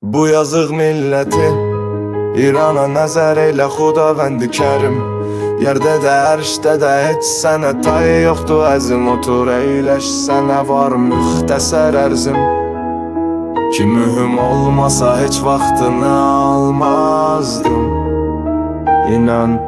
Bu yazıq milləti İrana nəzər elə Xudavəndi Kərim. Yerdə də, ərşdə də heç sənə tay yoxdur əzim. Otur eyləş, sənə var müxtəsər ərzim. Ki mühüm olmasa heç vaxtını almazdım. İnan,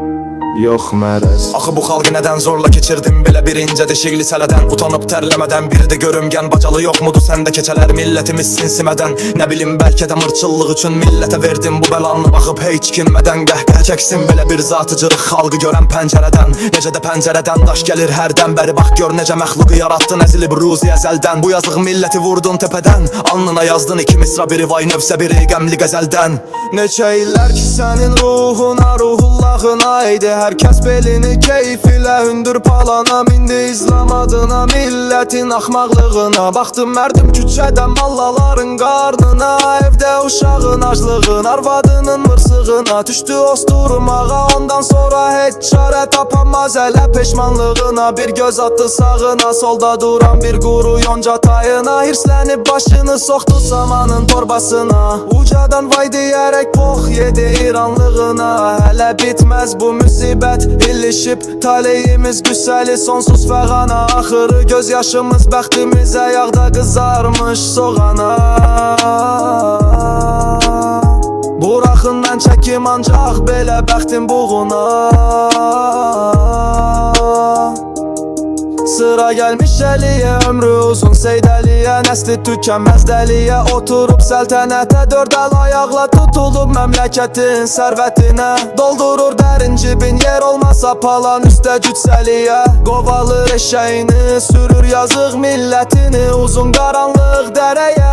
yox mərəz. Axı bu xalqı nədən zorla keçirdim belə bir incə deşikli sələdən. Utanıb tərləmədən bir də görümgən bacalı yox mudur səndə keçələr millətimiz sinsimədən. Nə bilim bəlkə də mırçıllıq üçün millətə verdim bu bəlanı. Baxıb heç kinmədən qəhqəh çəksin belə bir zatıcılıq xalqı görən pəncərədən. Necə də pəncərədən daş gəlir hərdən bəri. Bax gör necə məxluqu yarattın əzilib ruzi əzəldən. Bu yazıq milləti vurdun təpədən, alnına yazdın iki misra, biri vay növsə biri qəmli qəzəldən. Neçə illər ki sənin ruhuna, ruhullahına idi. Hər kəs belini keyf ilə hündür palana mindi. İslam adına millətin axmaqlığına baxdım mərdim küçədən mallaların qarnına. Evdə uşağın aclığın, arvadının mırsığına düşdü osturmağa. Ondan sonra heç çarə tapanmaz elə peşmanlığına. Bir göz attı sağına, solda duran bir quru yonca tayına. Hirslənib başını soxdu samanın torbasına. Ucadan vay deyərək pox yedi İranlığına. Hələ bitməz bu müsibət, ilişib taleyimiz güsəli sonsuz fəğana. Axırı göz yaşımız bəxtimizə yağda qızarmış soğana. Buraxından çəkim ancaq belə bəxtin buğuna. Sıra gəlmiş əliyə, ömrü uzun seydəliyə, nəsli tükənməz dəliyə. Oturub səltənətə, dörd əl ayaqla tutulub məmləkətin sərvətinə. Doldurur dərin cibin, yer olmasa palan üstə cütsəliyə. Qovalır eşəyini, sürür yazıq millətini uzun qaranlıq dərəyə.